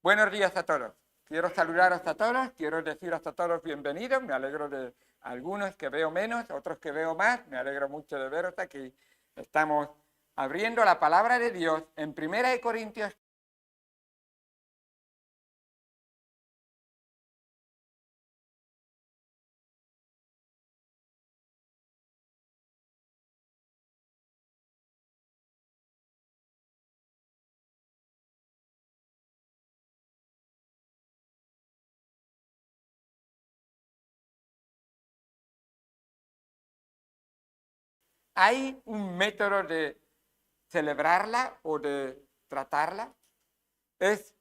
Buenos días a todos. Quiero saludaros a todos, quiero deciros a todos bienvenidos. Me alegro de algunos que veo menos, otros que veo más. Me alegro mucho de veros aquí. Estamos abriendo la palabra de Dios en 1 Corintios. ¿Hay un método de celebrarla o de tratarla? ¿Es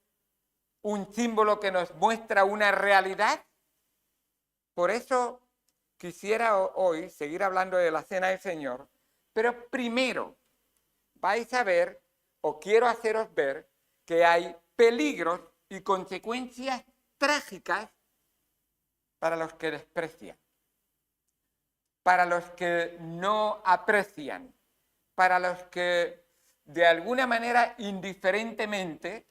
un símbolo que nos muestra una realidad? Por eso quisiera hoy seguir hablando de la Cena del Señor, pero primero vais a ver, o quiero haceros ver, que hay peligros y consecuencias trágicas para los que desprecian, para los que no aprecian, para los que de alguna manera indiferentemente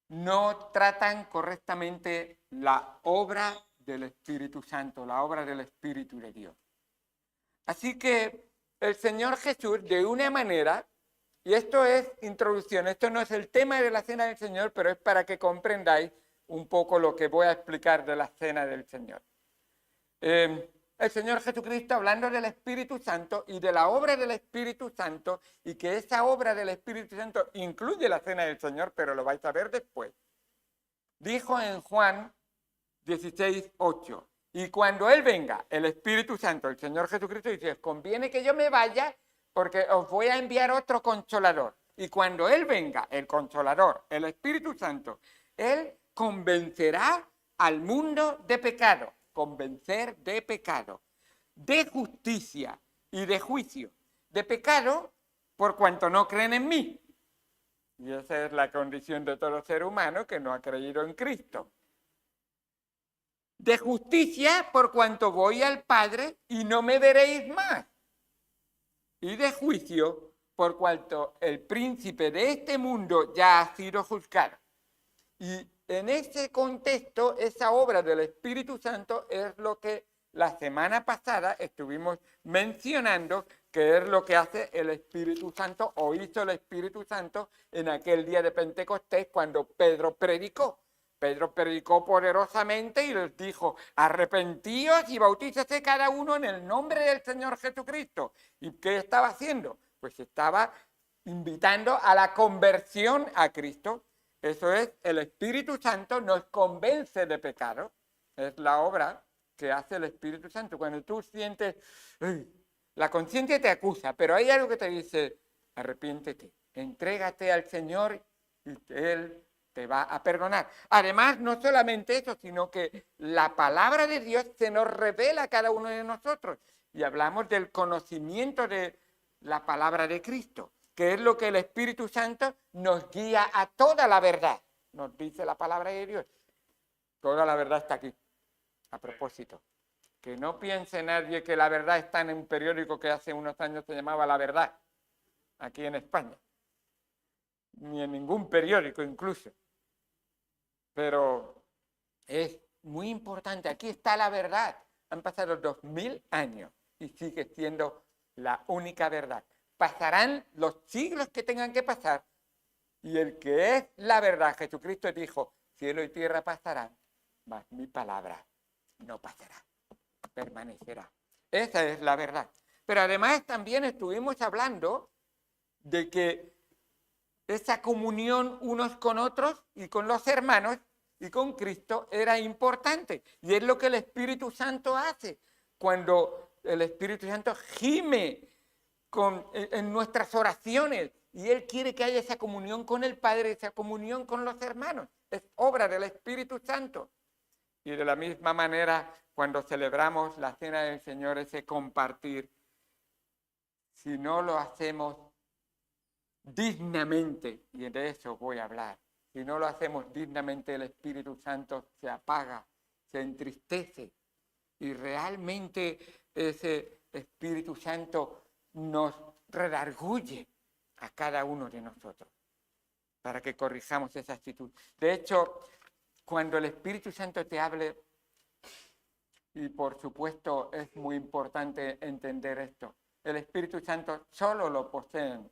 no tratan correctamente la obra del Espíritu Santo, la obra del Espíritu de Dios. Así que el Señor Jesús, de una manera, y esto es introducción, esto no es el tema de la Cena del Señor, pero es para que comprendáis un poco lo que voy a explicar de la Cena del Señor. El Señor Jesucristo hablando del Espíritu Santo y de la obra del Espíritu Santo, y que esa obra del Espíritu Santo incluye la Cena del Señor, pero lo vais a ver después. Dijo en Juan 16:8, y cuando Él venga, el Espíritu Santo, el Señor Jesucristo dice, conviene que yo me vaya porque os voy a enviar otro consolador. Y cuando Él venga, el consolador, el Espíritu Santo, Él convencerá al mundo de pecado, convencer de pecado, de justicia y de juicio. De pecado por cuanto no creen en mí. Y esa es la condición de todo ser humano que no ha creído en Cristo. De justicia por cuanto voy al Padre y no me veréis más. Y de juicio por cuanto el príncipe de este mundo ya ha sido juzgado. Y en ese contexto, esa obra del Espíritu Santo es lo que la semana pasada estuvimos mencionando, que es lo que hace el Espíritu Santo, o hizo el Espíritu Santo en aquel día de Pentecostés cuando Pedro predicó. Pedro predicó poderosamente y les dijo, arrepentíos y bautízase cada uno en el nombre del Señor Jesucristo. ¿Y qué estaba haciendo? Pues estaba invitando a la conversión a Cristo. Eso es, el Espíritu Santo nos convence de pecado. Es la obra que hace el Espíritu Santo. Cuando tú sientes, la conciencia te acusa, pero hay algo que te dice, arrepiéntete, entrégate al Señor y Él te va a perdonar. Además, no solamente eso, sino que la palabra de Dios se nos revela a cada uno de nosotros. Y hablamos del conocimiento de la palabra de Cristo, que es lo que el Espíritu Santo nos guía a toda la verdad. Nos dice la palabra de Dios. Toda la verdad está aquí. A propósito, que no piense nadie que la verdad está en un periódico que hace unos años se llamaba La Verdad, aquí en España. Ni en ningún periódico incluso. Pero es muy importante. Aquí está la verdad. Han pasado 2000 años y sigue siendo la única verdad. Pasarán los siglos que tengan que pasar y el que es la verdad, Jesucristo dijo, cielo y tierra pasarán, mas mi palabra no pasará, permanecerá. Esa es la verdad. Pero además también estuvimos hablando de que esa comunión unos con otros y con los hermanos y con Cristo era importante. Y es lo que el Espíritu Santo hace. Cuando el Espíritu Santo gime en nuestras oraciones y Él quiere que haya esa comunión con el Padre, esa comunión con los hermanos. Es obra del Espíritu Santo. Y de la misma manera, cuando celebramos la Cena del Señor, ese compartir, si no lo hacemos dignamente, y de eso voy a hablar, si no lo hacemos dignamente, el Espíritu Santo se apaga, se entristece, y realmente ese Espíritu Santo nos redarguye a cada uno de nosotros. para que corrijamos esa actitud. De hecho, cuando el Espíritu Santo te hable, y por supuesto es muy importante entender esto, el Espíritu Santo solo lo poseen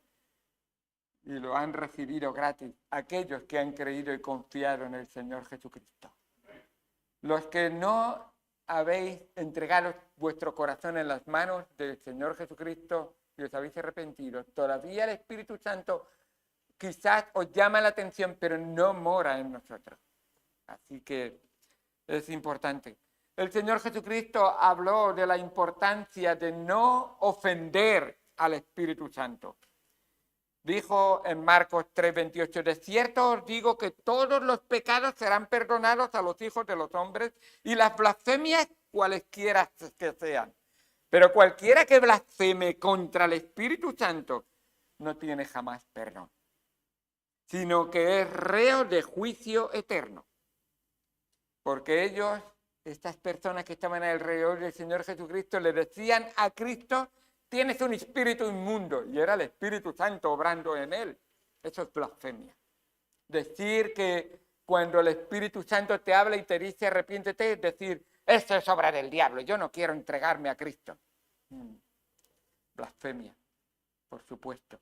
y lo han recibido gratis aquellos que han creído y confiado en el Señor Jesucristo. Los que no habéis entregado vuestro corazón en las manos del Señor Jesucristo y os habéis arrepentido, todavía el Espíritu Santo quizás os llama la atención, pero no mora en nosotros. Así que es importante. El Señor Jesucristo habló de la importancia de no ofender al Espíritu Santo. Dijo en Marcos 3:28, de cierto os digo que todos los pecados serán perdonados a los hijos de los hombres y las blasfemias cualesquiera que sean. Pero cualquiera que blasfeme contra el Espíritu Santo no tiene jamás perdón, sino que es reo de juicio eterno. Porque ellos, estas personas que estaban alrededor del Señor Jesucristo, le decían a Cristo, tienes un espíritu inmundo, y era el Espíritu Santo obrando en él. Eso es blasfemia. Decir que cuando el Espíritu Santo te habla y te dice arrepiéntete, es decir, esto es obra del diablo, yo no quiero entregarme a Cristo. Blasfemia, por supuesto.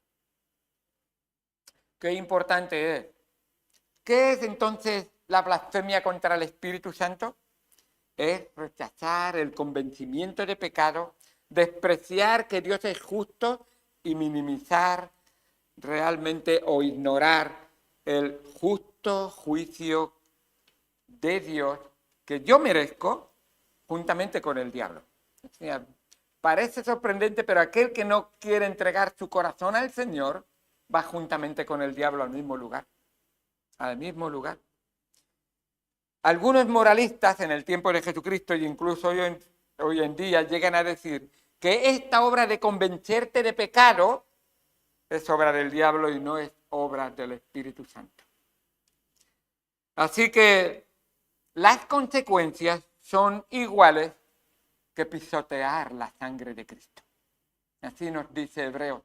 Qué importante es. ¿Qué es entonces la blasfemia contra el Espíritu Santo? Es rechazar el convencimiento de pecado, despreciar que Dios es justo y minimizar realmente o ignorar el justo juicio de Dios que yo merezco juntamente con el diablo. O sea, parece sorprendente, pero aquel que no quiere entregar su corazón al Señor va juntamente con el diablo al mismo lugar. Al mismo lugar. Algunos moralistas en el tiempo de Jesucristo y incluso hoy en día llegan a decir que esta obra de convencerte de pecado es obra del diablo y no es obra del Espíritu Santo. Así que las consecuencias son iguales que pisotear la sangre de Cristo. Así nos dice Hebreos.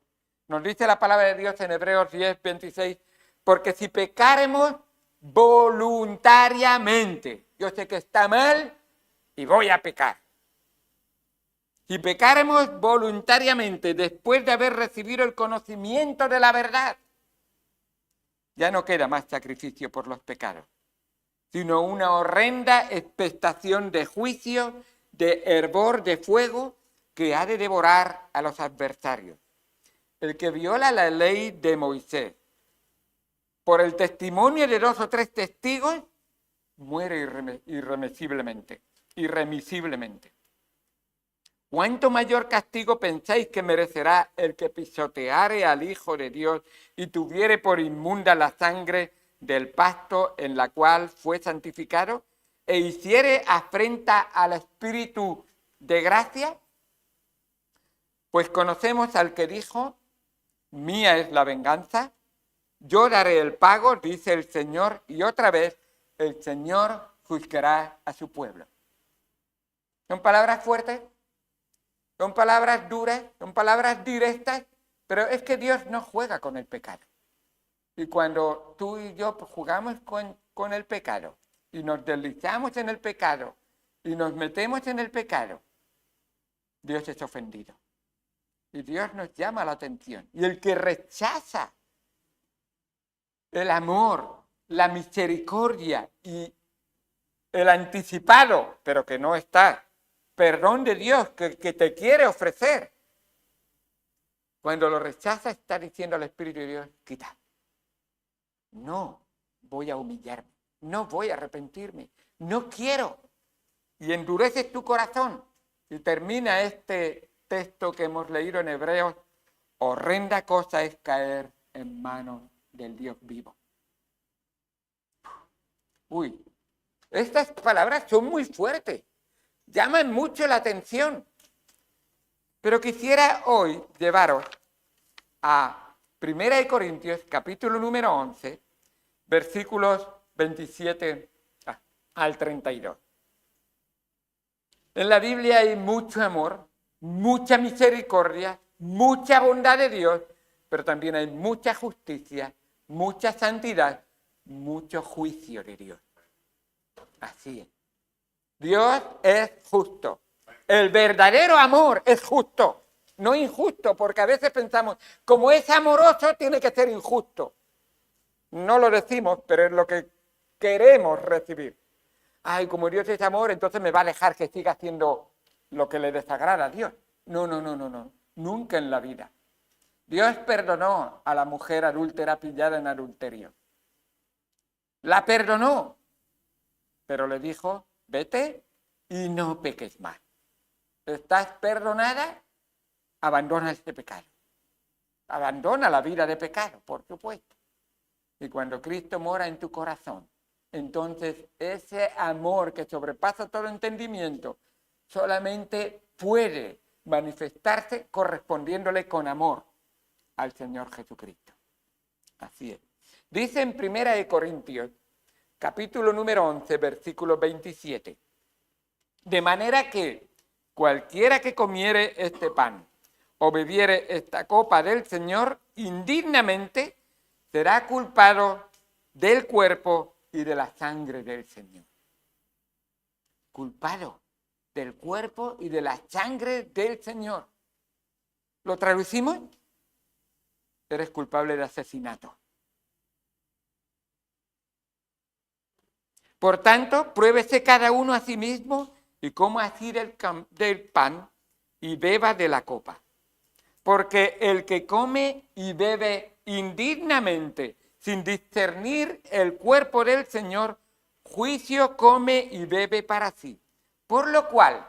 Nos dice la palabra de Dios en Hebreos 10:26, porque si pecáremos voluntariamente, yo sé que está mal y voy a pecar. Si pecáremos voluntariamente después de haber recibido el conocimiento de la verdad, ya no queda más sacrificio por los pecados, sino una horrenda expectación de juicio, de hervor de fuego que ha de devorar a los adversarios. El que viola la ley de Moisés por el testimonio de 2 o 3 testigos, muere irremisiblemente. ¿Cuánto mayor castigo pensáis que merecerá el que pisoteare al Hijo de Dios y tuviere por inmunda la sangre del pacto en la cual fue santificado e hiciere afrenta al Espíritu de gracia? Pues conocemos al que dijo, mía es la venganza, yo daré el pago, dice el Señor, y otra vez el Señor juzgará a su pueblo. ¿Son palabras fuertes? ¿Son palabras duras? ¿Son palabras directas? Pero es que Dios no juega con el pecado. Y cuando tú y yo jugamos con el pecado y nos deslizamos en el pecado y nos metemos en el pecado, Dios es ofendido. Y Dios nos llama la atención. Y el que rechaza el amor, la misericordia y el anticipado, pero que no está, perdón de Dios que te quiere ofrecer, cuando lo rechaza está diciendo al Espíritu de Dios, quita. No voy a humillarme, no voy a arrepentirme, no quiero. Y endureces tu corazón. Y termina este texto que hemos leído en Hebreos, horrenda cosa es caer en manos del Dios vivo. Uy, estas palabras son muy fuertes, llaman mucho la atención. Pero quisiera hoy llevaros a 1 Corintios, capítulo número 11, versículos 27 al 32. En la Biblia hay mucho amor, mucha misericordia, mucha bondad de Dios, pero también hay mucha justicia, mucha santidad, mucho juicio de Dios. Así es. Dios es justo. El verdadero amor es justo, no injusto, porque a veces pensamos, como es amoroso, tiene que ser injusto. No lo decimos, pero es lo que queremos recibir. Ay, como Dios es amor, entonces me va a dejar que siga haciendo lo que le desagrada a Dios. No, nunca en la vida. Dios perdonó a la mujer adúltera pillada en adulterio. La perdonó, pero le dijo, vete y no peques más. Estás perdonada, abandona este pecado. Abandona la vida de pecado, por supuesto. Y cuando Cristo mora en tu corazón, entonces ese amor que sobrepasa todo entendimiento solamente puede manifestarse correspondiéndole con amor al Señor Jesucristo. Así es. Dice en 1 Corintios, capítulo número 11, versículo 27. De manera que cualquiera que comiere este pan o bebiere esta copa del Señor indignamente será culpado del cuerpo y de la sangre del Señor. Culpado del cuerpo y de la sangre del Señor. ¿Lo traducimos? Eres culpable de asesinato. Por tanto, pruébese cada uno a sí mismo y coma así del pan y beba de la copa. Porque el que come y bebe indignamente, sin discernir el cuerpo del Señor, juicio come y bebe para sí. Por lo cual,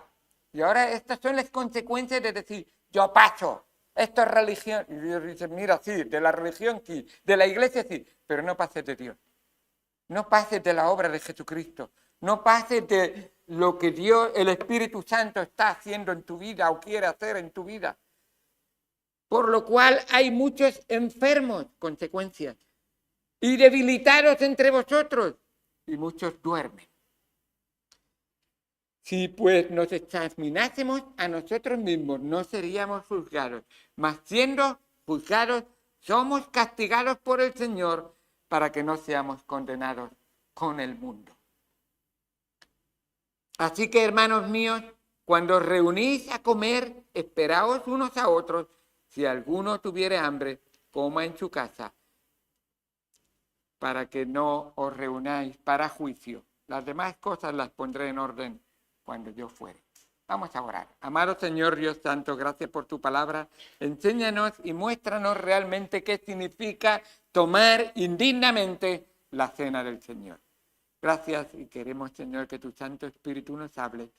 y ahora estas son las consecuencias de decir, yo paso, esto es religión. Y Dios dice, mira, sí, de la religión sí, de la iglesia sí, pero no pases de Dios. No pases de la obra de Jesucristo. No pases de lo que Dios, el Espíritu Santo está haciendo en tu vida o quiere hacer en tu vida. Por lo cual hay muchos enfermos, consecuencias, y debilitados entre vosotros, y muchos duermen. Si pues nos examinásemos a nosotros mismos, no seríamos juzgados, mas siendo juzgados, somos castigados por el Señor para que no seamos condenados con el mundo. Así que, hermanos míos, cuando os reunís a comer, esperaos unos a otros. Si alguno tuviere hambre, coma en su casa, para que no os reunáis para juicio. Las demás cosas las pondré en orden cuando yo fuere. Vamos a orar. Amado Señor Dios Santo, gracias por tu palabra. Enséñanos y muéstranos realmente qué significa tomar indignamente la cena del Señor. Gracias y queremos, Señor, que tu Santo Espíritu nos hable.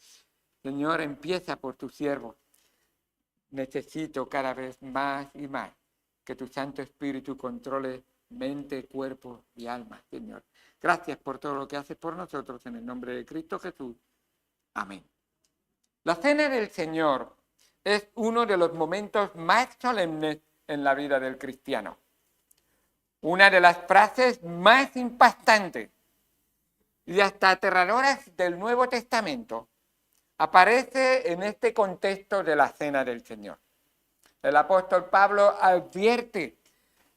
Señor, empieza por tu siervo. Necesito cada vez más y más que tu Santo Espíritu controle mente, cuerpo y alma, Señor. Gracias por todo lo que haces por nosotros en el nombre de Cristo Jesús. Amén. La cena del Señor es uno de los momentos más solemnes en la vida del cristiano. Una de las frases más impactantes y hasta aterradoras del Nuevo Testamento aparece en este contexto de la cena del Señor. El apóstol Pablo advierte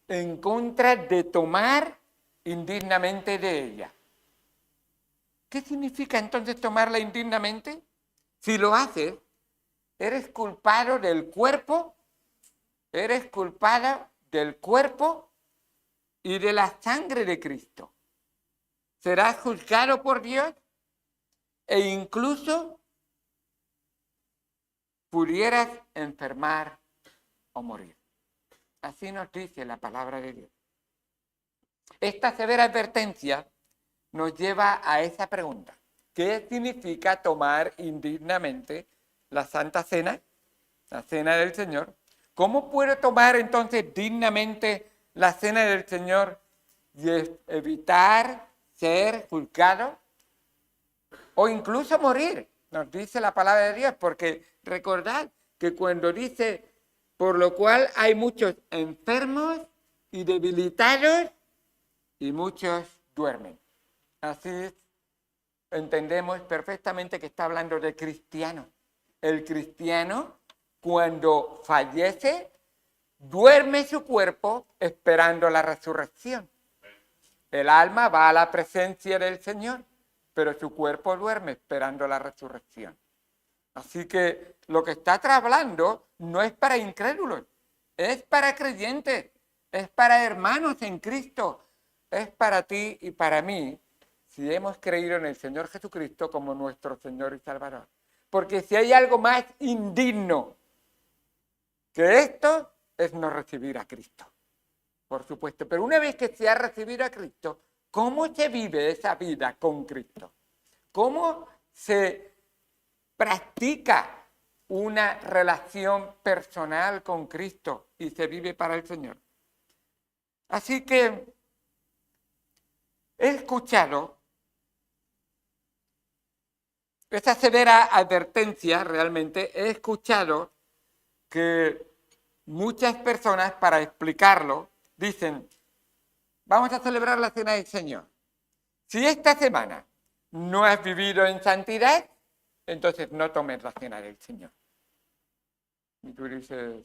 en contra de tomar indignamente de ella. ¿Qué significa entonces tomarla indignamente? Si lo haces, eres culpado del cuerpo, eres culpada del cuerpo y de la sangre de Cristo. Serás juzgado por Dios e incluso pudieras enfermar o morir. Así nos dice la palabra de Dios. Esta severa advertencia nos lleva a esa pregunta. ¿Qué significa tomar indignamente la Santa Cena, la Cena del Señor? ¿Cómo puedo tomar entonces dignamente la Cena del Señor y evitar ser juzgado o incluso morir? Nos dice la palabra de Dios, porque recordad que cuando dice, por lo cual hay muchos enfermos y debilitados y muchos duermen. Así entendemos perfectamente que está hablando de cristiano. El cristiano, cuando fallece, duerme su cuerpo esperando la resurrección. El alma va a la presencia del Señor, pero su cuerpo duerme esperando la resurrección. Así que lo que está hablando no es para incrédulos, es para creyentes, es para hermanos en Cristo, es para ti y para mí, si hemos creído en el Señor Jesucristo como nuestro Señor y Salvador. Porque si hay algo más indigno que esto, es no recibir a Cristo, por supuesto. Pero una vez que se ha recibido a Cristo, ¿cómo se vive esa vida con Cristo? ¿Cómo se practica una relación personal con Cristo y se vive para el Señor? Así que he escuchado esa severa advertencia, realmente he escuchado que muchas personas, para explicarlo, dicen, vamos a celebrar la Cena del Señor. Si esta semana no has vivido en santidad, entonces no tomes la Cena del Señor. Y tú dices,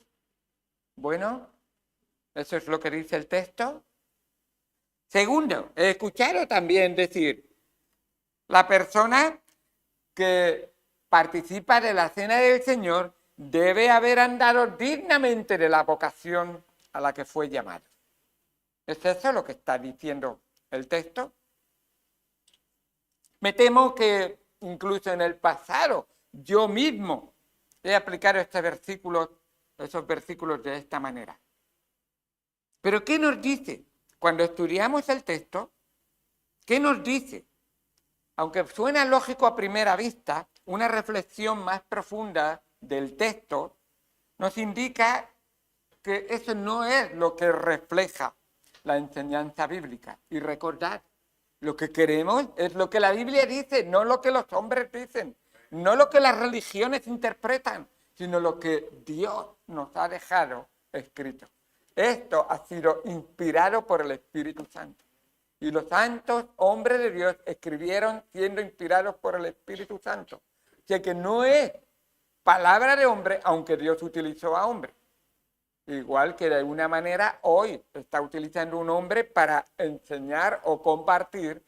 bueno, ¿eso es lo que dice el texto? Segundo, he escuchado también decir, la persona que participa de la Cena del Señor debe haber andado dignamente de la vocación a la que fue llamado. ¿Es eso lo que está diciendo el texto? Me temo que incluso en el pasado yo mismo he aplicado esos versículos de esta manera. Pero ¿qué nos dice? Cuando estudiamos el texto, ¿qué nos dice? Aunque suena lógico a primera vista, una reflexión más profunda del texto nos indica que eso no es lo que refleja la enseñanza bíblica. Y recordad, lo que queremos es lo que la Biblia dice, no lo que los hombres dicen, no lo que las religiones interpretan, sino lo que Dios nos ha dejado escrito. Esto ha sido inspirado por el Espíritu Santo. Y los santos hombres de Dios escribieron siendo inspirados por el Espíritu Santo. O sea que no es palabra de hombre, aunque Dios utilizó a hombre. Igual que de alguna manera hoy está utilizando un hombre para enseñar o compartir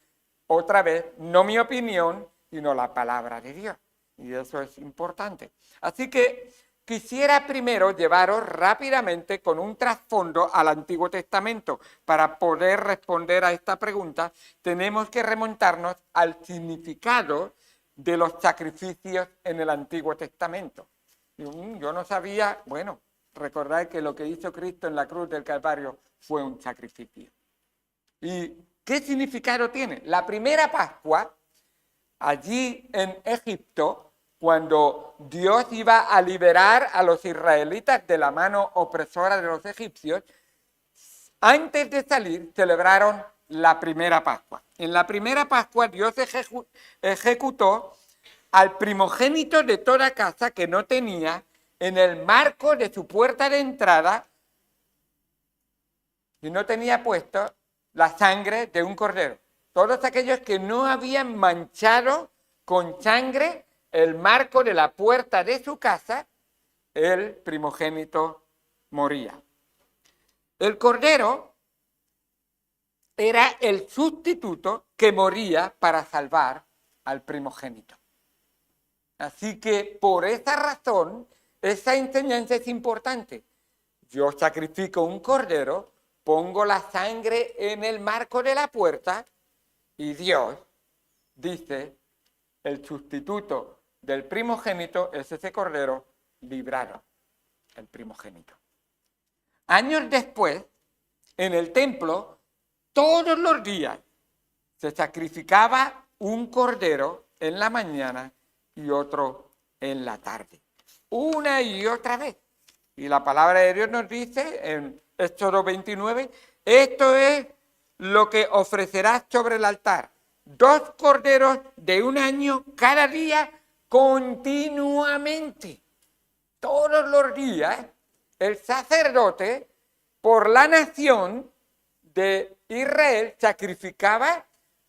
otra vez, no mi opinión, sino la palabra de Dios. Y eso es importante. Así que quisiera primero llevaros rápidamente con un trasfondo al Antiguo Testamento. Para poder responder a esta pregunta, tenemos que remontarnos al significado de los sacrificios en el Antiguo Testamento. Yo no sabía, bueno, recordad que lo que hizo Cristo en la cruz del Calvario fue un sacrificio. ¿Y qué significado tiene? La primera Pascua, allí en Egipto, cuando Dios iba a liberar a los israelitas de la mano opresora de los egipcios, antes de salir celebraron la primera Pascua. En la primera Pascua Dios ejecutó al primogénito de toda casa que no tenía en el marco de su puerta de entrada y no tenía puesto la sangre de un cordero. Todos aquellos que no habían manchado con sangre el marco de la puerta de su casa, el primogénito moría. El cordero era el sustituto que moría para salvar al primogénito. Así que por esa razón, esa enseñanza es importante. Yo sacrifico un cordero, pongo la sangre en el marco de la puerta y Dios dice, el sustituto del primogénito es ese cordero librado, el primogénito. Años después, en el templo, todos los días se sacrificaba un cordero en la mañana y otro en la tarde. Una y otra vez. Y la palabra de Dios nos dice en Éxodo 29, esto es lo que ofrecerás sobre el altar. 2 corderos de un año cada día continuamente. Todos los días el sacerdote por la nación de Israel sacrificaba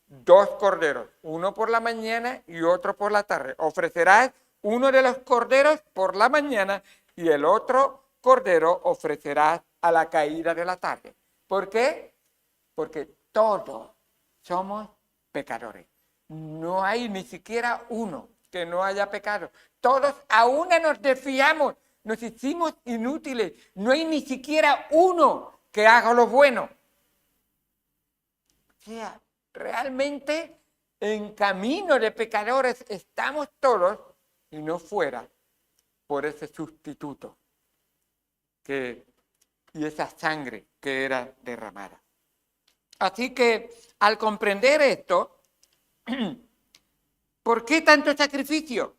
2 corderos, uno por la mañana y otro por la tarde. Ofrecerás uno de los corderos por la mañana y el otro cordero ofrecerás a la caída de la tarde. ¿Por qué? Porque todos somos pecadores. No hay ni siquiera uno que no haya pecado. Todos a una nos desfiamos, nos hicimos inútiles. No hay ni siquiera uno que haga lo bueno. O sea, realmente en camino de pecadores estamos todos y no fuera por ese sustituto y esa sangre que era derramada. Así que al comprender esto, ¿por qué tanto sacrificio?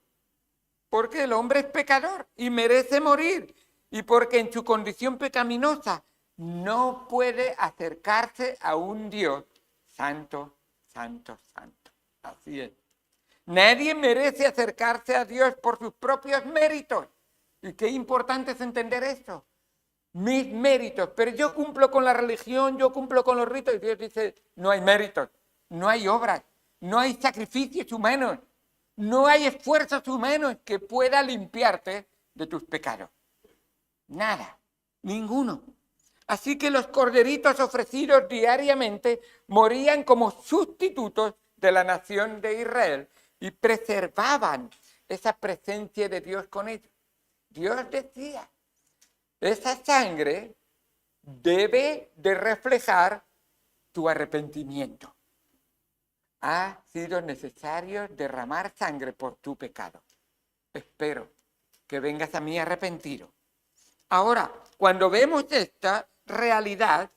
Porque el hombre es pecador y merece morir, y porque en su condición pecaminosa no puede acercarse a un Dios santo, santo, santo. Así es. Nadie merece acercarse a Dios por sus propios méritos. Y qué importante es entender esto. Mis méritos, pero yo cumplo con la religión, yo cumplo con los ritos, y Dios dice, no hay méritos, no hay obras, no hay sacrificios humanos, no hay esfuerzos humanos que pueda limpiarte de tus pecados. Nada, ninguno. Así que los corderitos ofrecidos diariamente morían como sustitutos de la nación de Israel y preservaban esa presencia de Dios con ellos. Dios decía, esa sangre debe de reflejar tu arrepentimiento. Ha sido necesario derramar sangre por tu pecado. Espero que vengas a mí arrepentido. Ahora, cuando vemos esta realidad,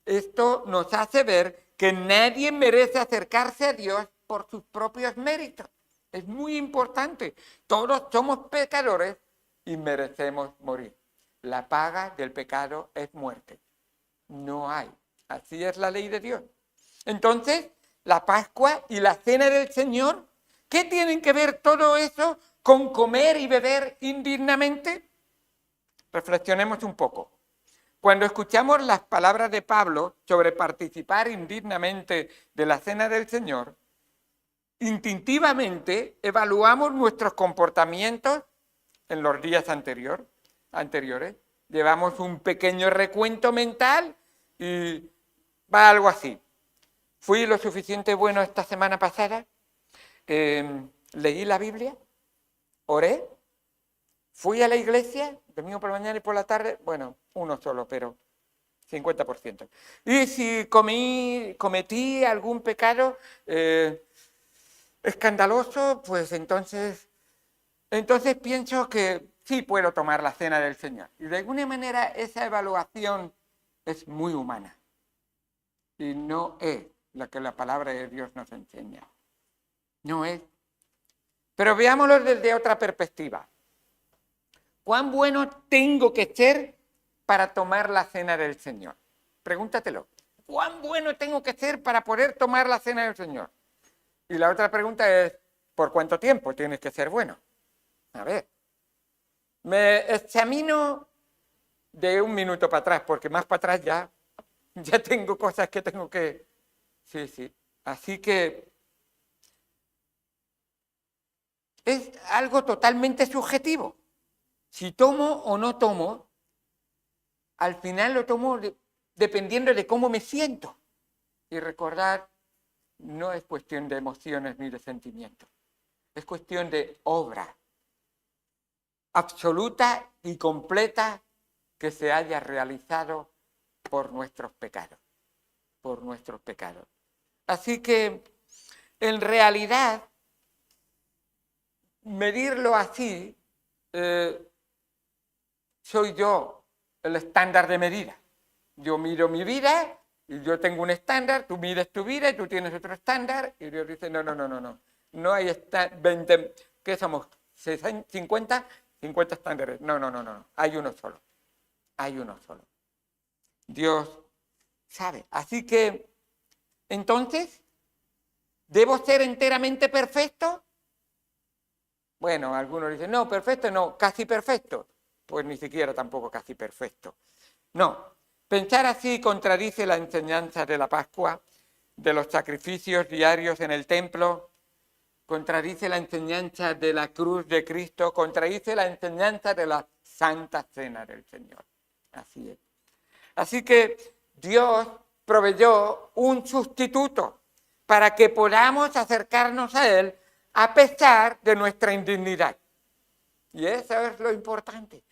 esto nos hace ver que nadie merece acercarse a Dios por sus propios méritos. Es muy importante. Todos somos pecadores y merecemos morir. La paga del pecado es muerte. No hay. Así es la ley de Dios. Entonces, la Pascua y la Cena del Señor, ¿qué tienen que ver todo eso con comer y beber indignamente? Reflexionemos un poco. Cuando escuchamos las palabras de Pablo sobre participar indignamente de la Cena del Señor, instintivamente evaluamos nuestros comportamientos en los días anteriores. Llevamos un pequeño recuento mental y va algo así. Fui lo suficiente bueno esta semana pasada, leí la Biblia, oré, fui a la iglesia, domingo por la mañana y por la tarde, bueno, uno solo, pero 50%. Y si cometí algún pecado escandaloso, pues entonces pienso que sí puedo tomar la cena del Señor. Y de alguna manera esa evaluación es muy humana y no es la que la palabra de Dios nos enseña. No es. Pero veámoslo desde otra perspectiva. ¿Cuán bueno tengo que ser para tomar la cena del Señor? Pregúntatelo. ¿Cuán bueno tengo que ser para poder tomar la cena del Señor? Y la otra pregunta es, ¿por cuánto tiempo tienes que ser bueno? A ver, me examino de un minuto para atrás, porque más para atrás ya tengo cosas que tengo que... Sí. Así que es algo totalmente subjetivo. Si tomo o no tomo, al final lo tomo dependiendo de cómo me siento. Y recordar, no es cuestión de emociones ni de sentimientos. Es cuestión de obra absoluta y completa que se haya realizado por nuestros pecados. Por nuestros pecados. Así que, en realidad, medirlo así, soy yo el estándar de medida. Yo mido mi vida y yo tengo un estándar, tú mides tu vida y tú tienes otro estándar, y Dios dice, no. No hay 20, ¿qué somos? 50 estándares. No. Hay uno solo. Hay uno solo. Dios sabe. Así que, entonces, ¿debo ser enteramente perfecto? Bueno, algunos dicen, no, perfecto, no, casi perfecto. Pues ni siquiera tampoco casi perfecto. No, pensar así contradice la enseñanza de la Pascua, de los sacrificios diarios en el templo, contradice la enseñanza de la cruz de Cristo, contradice la enseñanza de la Santa Cena del Señor. Así es. Así que Dios proveyó un sustituto para que podamos acercarnos a Él a pesar de nuestra indignidad. Y eso es lo importante.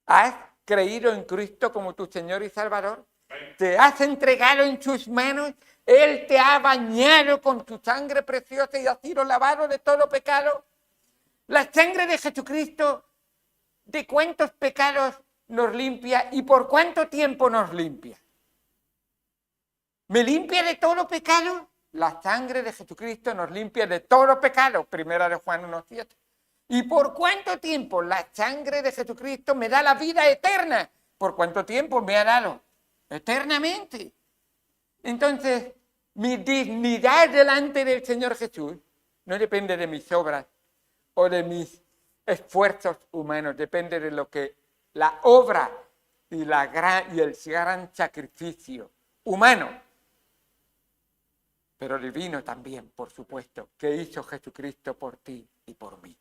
¿Has creído en Cristo como tu Señor y Salvador? ¿Te has entregado en sus manos? Él te ha bañado con tu sangre preciosa y ha sido lavado de todo pecado. La sangre de Jesucristo, ¿de cuántos pecados nos limpia y por cuánto tiempo nos limpia? ¿Me limpia de todo pecado? La sangre de Jesucristo nos limpia de todo pecado, 1 de Juan 1:7. ¿Y por cuánto tiempo? La sangre de Jesucristo me da la vida eterna. ¿Por cuánto tiempo me ha dado? Eternamente. Entonces, mi dignidad delante del Señor Jesús no depende de mis obras o de mis esfuerzos humanos, depende de lo que la obra y el gran sacrificio humano, pero divino también, por supuesto, que hizo Jesucristo por ti y por mí.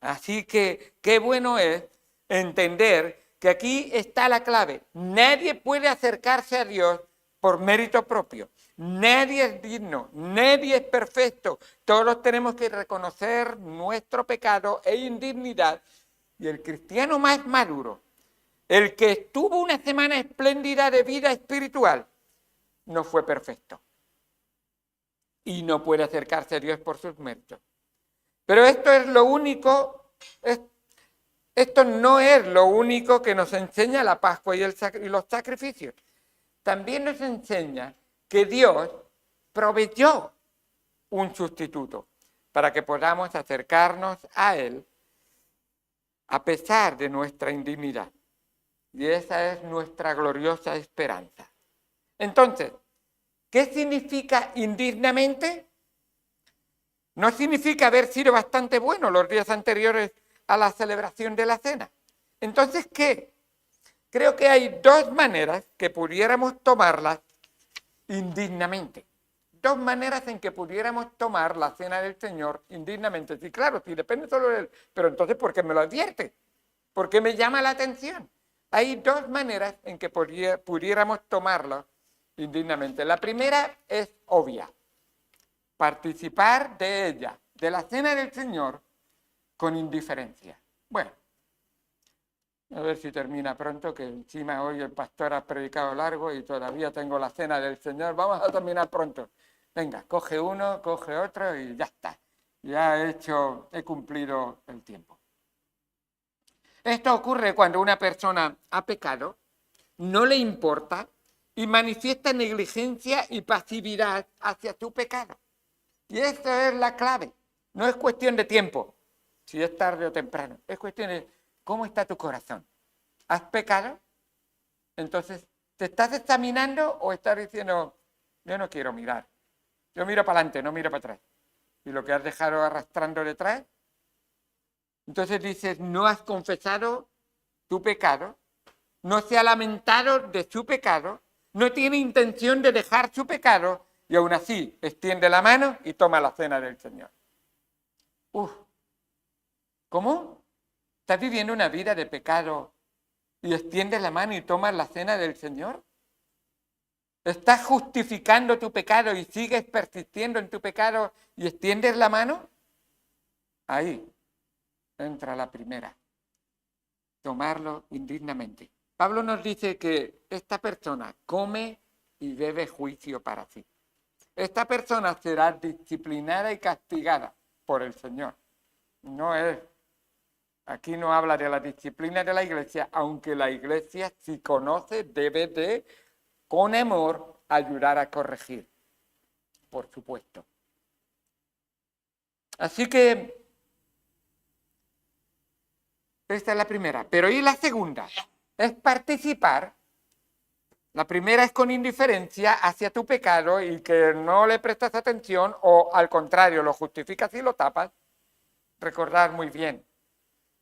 Así que qué bueno es entender que aquí está la clave. Nadie puede acercarse a Dios por mérito propio. Nadie es digno, nadie es perfecto. Todos tenemos que reconocer nuestro pecado e indignidad. Y el cristiano más maduro, el que tuvo una semana espléndida de vida espiritual, no fue perfecto. Y no puede acercarse a Dios por sus méritos. Pero esto es lo único, esto no es lo único que nos enseña la Pascua y los sacrificios. También nos enseña que Dios proveyó un sustituto para que podamos acercarnos a Él a pesar de nuestra indignidad. Y esa es nuestra gloriosa esperanza. Entonces, ¿qué significa indignamente? No significa haber sido bastante bueno los días anteriores a la celebración de la cena. Entonces, ¿qué? Creo que hay dos maneras que pudiéramos tomarlas indignamente. Dos maneras en que pudiéramos tomar la cena del Señor indignamente. Sí, claro, sí, depende solo de Él. Pero entonces, ¿por qué me lo advierte? ¿Por qué me llama la atención? Hay dos maneras en que pudiéramos tomarlo indignamente. La primera es obvia. Participar de ella, de la cena del Señor, con indiferencia. Bueno, a ver si termina pronto, que encima hoy el pastor ha predicado largo y todavía tengo la cena del Señor. Vamos a terminar pronto. Venga, coge uno, coge otro y ya está. Ya he cumplido el tiempo. Esto ocurre cuando una persona ha pecado, no le importa y manifiesta negligencia y pasividad hacia su pecado. Y esta es la clave. No es cuestión de tiempo, si es tarde o temprano. Es cuestión de cómo está tu corazón. ¿Has pecado? Entonces, ¿te estás examinando o estás diciendo, yo no quiero mirar? Yo miro para adelante, no miro para atrás. ¿Y lo que has dejado arrastrando detrás? Entonces dices, no has confesado tu pecado, no se ha lamentado de su pecado, no tiene intención de dejar su pecado, y aún así extiende la mano y toma la cena del Señor. ¿Cómo? ¿Estás viviendo una vida de pecado y extiendes la mano y tomas la cena del Señor? ¿Estás justificando tu pecado y sigues persistiendo en tu pecado y extiendes la mano? Ahí entra la primera. Tomarlo indignamente. Pablo nos dice que esta persona come y bebe juicio para sí. Esta persona será disciplinada y castigada por el Señor. Aquí no habla de la disciplina de la iglesia, aunque la iglesia, si conoce, debe de, con amor, ayudar a corregir, por supuesto. Así que, esta es la primera. Pero ¿y la segunda? Es participar. La primera es con indiferencia hacia tu pecado y que no le prestas atención o al contrario, lo justificas y lo tapas. Recordad muy bien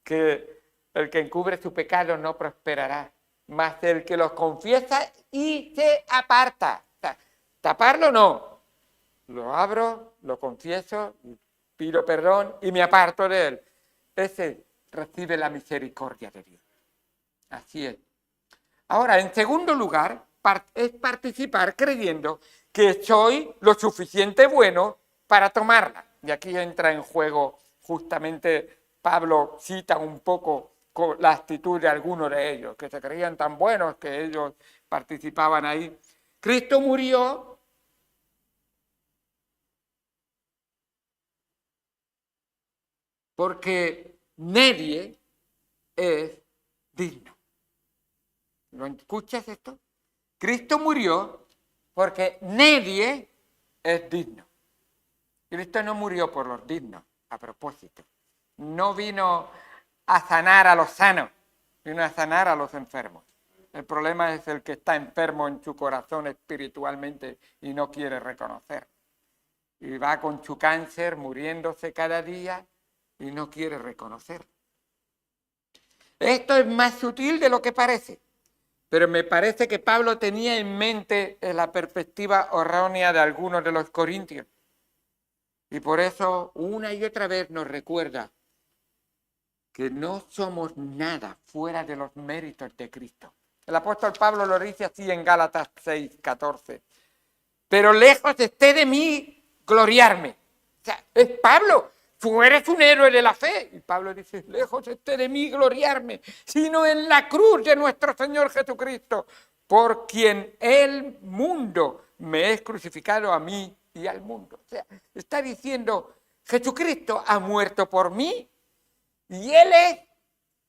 que el que encubre su pecado no prosperará, mas el que lo confiesa y se aparta. O sea, taparlo no. Lo abro, lo confieso, pido perdón y me aparto de él. Ese recibe la misericordia de Dios. Así es. Ahora, en segundo lugar, es participar creyendo que soy lo suficiente bueno para tomarla. Y aquí entra en juego, justamente Pablo cita un poco con la actitud de algunos de ellos, que se creían tan buenos que ellos participaban ahí. Cristo murió porque nadie es digno. ¿Lo escuchas esto? Cristo murió porque nadie es digno. Cristo no murió por los dignos, a propósito. No vino a sanar a los sanos, vino a sanar a los enfermos. El problema es el que está enfermo en su corazón espiritualmente y no quiere reconocer. Y va con su cáncer muriéndose cada día y no quiere reconocer. Esto es más sutil de lo que parece, pero me parece que Pablo tenía en mente la perspectiva errónea de algunos de los corintios. Y por eso una y otra vez nos recuerda que no somos nada fuera de los méritos de Cristo. El apóstol Pablo lo dice así en Gálatas 6:14. Pero lejos esté de mí gloriarme. O sea, es Pablo, tú eres un héroe de la fe. Y Pablo dice, lejos esté de mí gloriarme, sino en la cruz de nuestro Señor Jesucristo, por quien el mundo me es crucificado a mí y al mundo. O sea, está diciendo, Jesucristo ha muerto por mí y Él es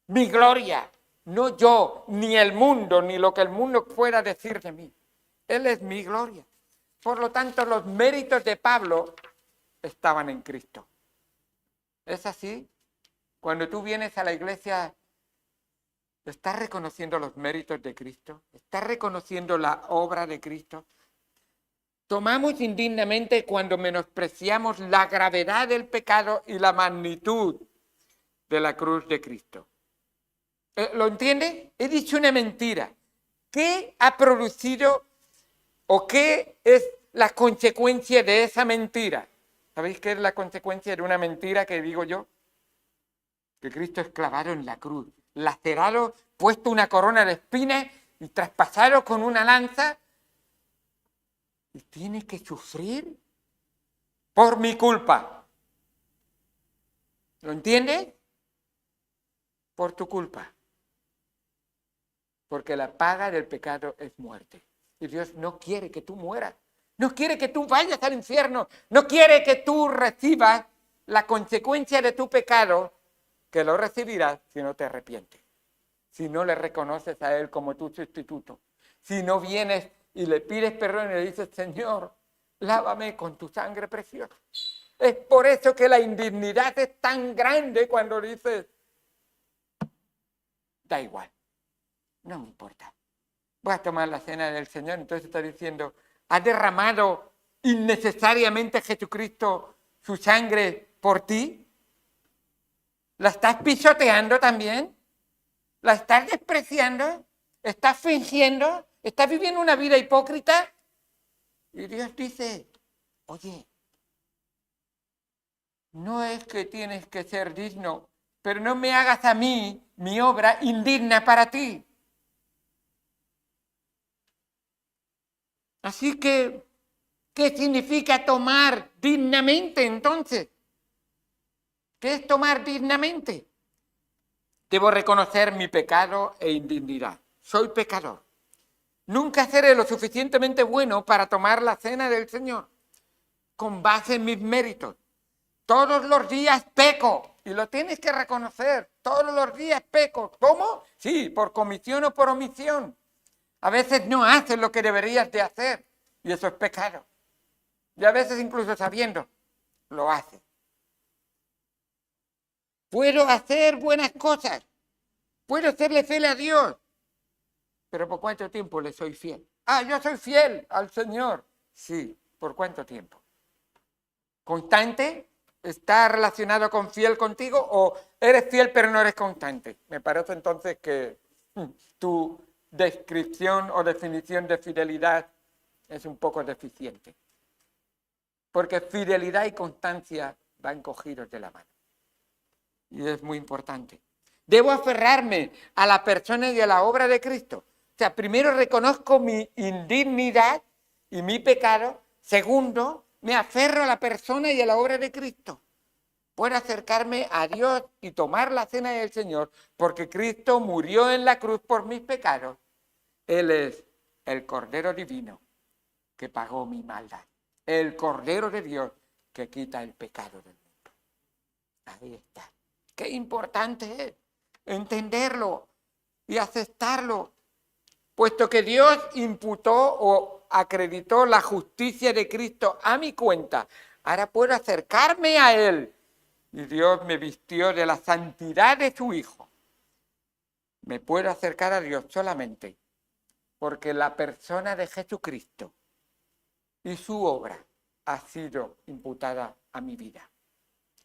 mi gloria, no yo, ni el mundo, ni lo que el mundo pueda decir de mí. Él es mi gloria. Por lo tanto, los méritos de Pablo estaban en Cristo. ¿Es así? Cuando tú vienes a la iglesia, ¿estás reconociendo los méritos de Cristo? ¿Estás reconociendo la obra de Cristo? Tomamos indignamente cuando menospreciamos la gravedad del pecado y la magnitud de la cruz de Cristo. ¿Lo entiende? He dicho una mentira. ¿Qué ha producido o qué es la consecuencia de esa mentira? ¿Sabéis qué es la consecuencia de una mentira que digo yo? Que Cristo es clavado en la cruz, lacerado, puesto una corona de espinas y traspasado con una lanza. Y tiene que sufrir por mi culpa. ¿Lo entiendes? Por tu culpa. Porque la paga del pecado es muerte. Y Dios no quiere que tú mueras. No quiere que tú vayas al infierno. No quiere que tú recibas la consecuencia de tu pecado, que lo recibirás si no te arrepientes. Si no le reconoces a Él como tu sustituto. Si no vienes y le pides perdón y le dices, Señor, lávame con tu sangre preciosa. Es por eso que la indignidad es tan grande cuando dices, da igual, no me importa. Voy a tomar la cena del Señor. Entonces está diciendo, ¿ha derramado innecesariamente Jesucristo su sangre por ti? ¿La estás pisoteando también? ¿La estás despreciando? ¿Estás fingiendo? ¿Estás viviendo una vida hipócrita? Y Dios dice, oye, no es que tienes que ser digno, pero no me hagas a mí mi obra indigna para ti. Así que, ¿qué significa tomar dignamente entonces? ¿Qué es tomar dignamente? Debo reconocer mi pecado e indignidad. Soy pecador. Nunca seré lo suficientemente bueno para tomar la cena del Señor con base en mis méritos. Todos los días peco y lo tienes que reconocer. Todos los días peco. ¿Cómo? Sí, por comisión o por omisión. A veces no haces lo que deberías de hacer y eso es pecado. Y a veces incluso sabiendo, lo haces. Puedo hacer buenas cosas. Puedo serle fiel a Dios. Pero ¿por cuánto tiempo le soy fiel? Ah, yo soy fiel al Señor. Sí, ¿por cuánto tiempo? ¿Constante? ¿Está relacionado con fiel contigo? ¿O eres fiel pero no eres constante? Me parece entonces que tu descripción o definición de fidelidad es un poco deficiente. Porque fidelidad y constancia van cogidos de la mano. Y es muy importante. Debo aferrarme a la persona y a la obra de Cristo. sea, primero reconozco mi indignidad y mi pecado. Segundo, me aferro a la persona y a la obra de Cristo. Puedo acercarme a Dios y tomar la cena del Señor porque Cristo murió en la cruz por mis pecados. Él es el Cordero Divino que pagó mi maldad. El Cordero de Dios que quita el pecado del mundo. Ahí está. Qué importante es entenderlo y aceptarlo, puesto que Dios imputó o acreditó la justicia de Cristo a mi cuenta. Ahora puedo acercarme a Él. Y Dios me vistió de la santidad de su Hijo. Me puedo acercar a Dios solamente porque la persona de Jesucristo y su obra ha sido imputada a mi vida.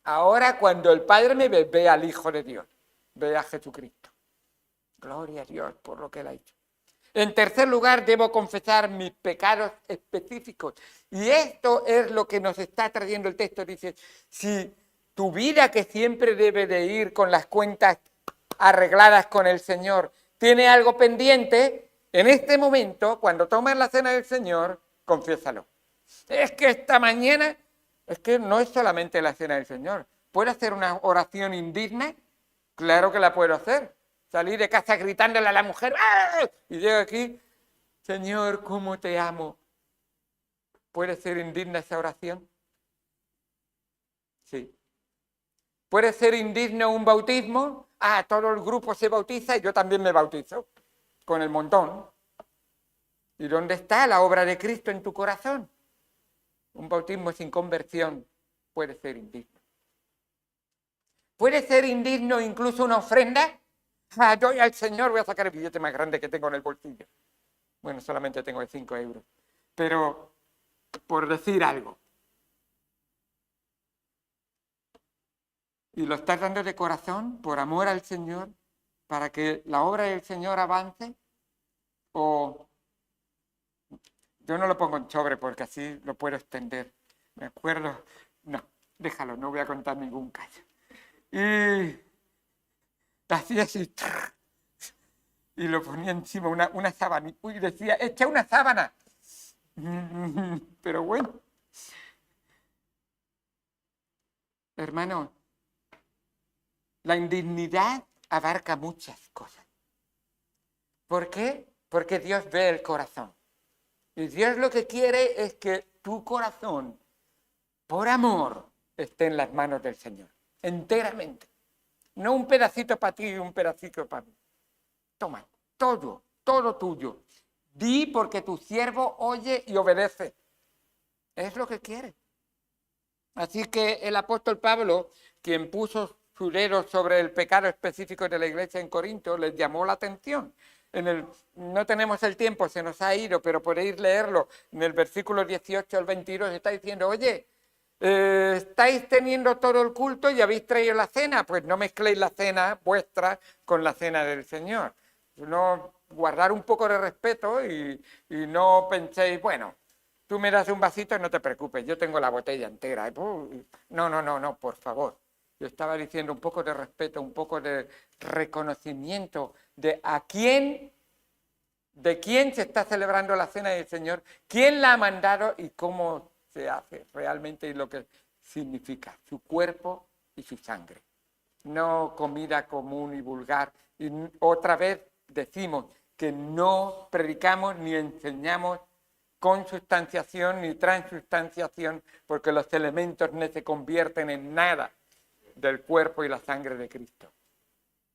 Ahora cuando el Padre me ve, ve al Hijo de Dios, ve a Jesucristo. Gloria a Dios por lo que Él ha hecho. En tercer lugar, debo confesar mis pecados específicos. Y esto es lo que nos está trayendo el texto. Dice, si tu vida, que siempre debe de ir con las cuentas arregladas con el Señor, tiene algo pendiente, en este momento, cuando tomes la cena del Señor, confiésalo. Es que esta mañana, es que no es solamente la cena del Señor. ¿Puedo hacer una oración indigna? Claro que la puedo hacer. Salir de casa gritándole a la mujer, ¡ah! Y llego aquí, Señor, ¿cómo te amo? ¿Puede ser indigna esa oración? Sí. ¿Puede ser indigno un bautismo? Ah, todo el grupo se bautiza y yo también me bautizo, con el montón. ¿Y dónde está la obra de Cristo en tu corazón? Un bautismo sin conversión puede ser indigno. ¿Puede ser indigno incluso una ofrenda? Ah, doy al Señor, voy a sacar el billete más grande que tengo en el bolsillo. Bueno, solamente tengo de 5 euros. Pero, por decir algo. Y lo estás dando de corazón, por amor al Señor, para que la obra del Señor avance. O yo no lo pongo en sobre porque así lo puedo extender. Me acuerdo, no, déjalo, no voy a contar ningún caso. Y hacía así, y lo ponía encima una sábana. Y decía, echa una sábana. Pero bueno, hermano, la indignidad abarca muchas cosas. ¿Por qué? Porque Dios ve el corazón. Y Dios lo que quiere es que tu corazón, por amor, esté en las manos del Señor. Enteramente. No un pedacito para ti y un pedacito para mí. Toma, todo, todo tuyo. Di porque tu siervo oye y obedece. Es lo que quiere. Así que el apóstol Pablo, quien puso su dedo sobre el pecado específico de la iglesia en Corinto, les llamó la atención. No tenemos el tiempo, se nos ha ido, pero podéis leerlo. En el versículo 18 al 22 está diciendo, oye, estáis teniendo todo el culto y habéis traído la cena, pues no mezcléis la cena vuestra con la cena del Señor. No, guardar un poco de respeto y no penséis, bueno, tú me das un vasito y no te preocupes, yo tengo la botella entera. No, por favor. Yo estaba diciendo un poco de respeto, un poco de reconocimiento de de quién se está celebrando la cena del Señor, quién la ha mandado y cómo se hace realmente y lo que significa su cuerpo y su sangre. No comida común y vulgar. Y otra vez decimos que no predicamos ni enseñamos consubstanciación ni transustanciación porque los elementos no se convierten en nada del cuerpo y la sangre de Cristo.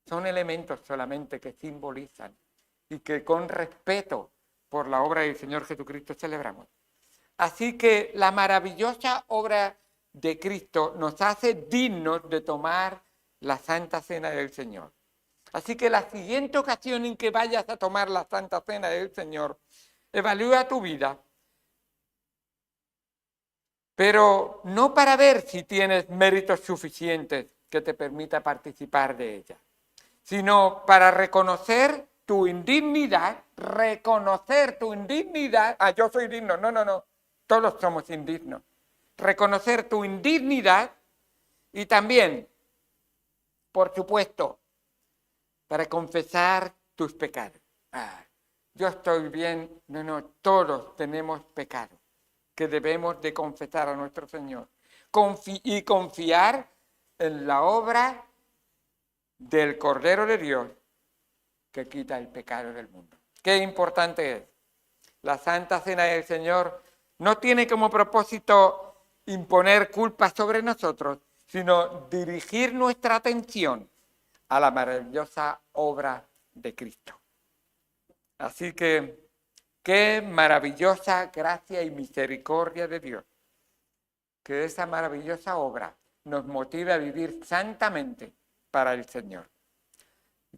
Son elementos solamente que simbolizan y que con respeto por la obra del Señor Jesucristo celebramos. Así que la maravillosa obra de Cristo nos hace dignos de tomar la Santa Cena del Señor. Así que la siguiente ocasión en que vayas a tomar la Santa Cena del Señor, evalúa tu vida, pero no para ver si tienes méritos suficientes que te permita participar de ella, sino para reconocer tu indignidad, yo soy digno, no, todos somos indignos, reconocer tu indignidad y también, por supuesto, para confesar tus pecados. yo estoy bien. No, no, todos tenemos pecado que debemos de confesar a nuestro Señor y confiar en la obra del Cordero de Dios que quita el pecado del mundo. Qué importante es. La Santa Cena del Señor no tiene como propósito imponer culpas sobre nosotros, sino dirigir nuestra atención a la maravillosa obra de Cristo. Así que, qué maravillosa gracia y misericordia de Dios, que esa maravillosa obra nos motive a vivir santamente para el Señor.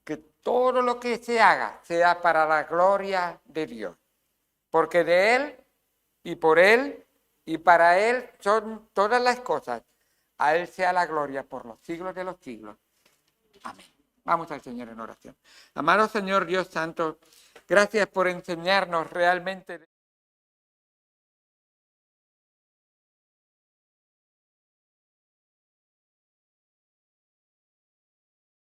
Que todo lo que se haga sea para la gloria de Dios, porque de Él y por Él y para Él son todas las cosas. A Él sea la gloria por los siglos de los siglos. Amén. Vamos al Señor en oración. Amado Señor Dios Santo, gracias por enseñarnos realmente.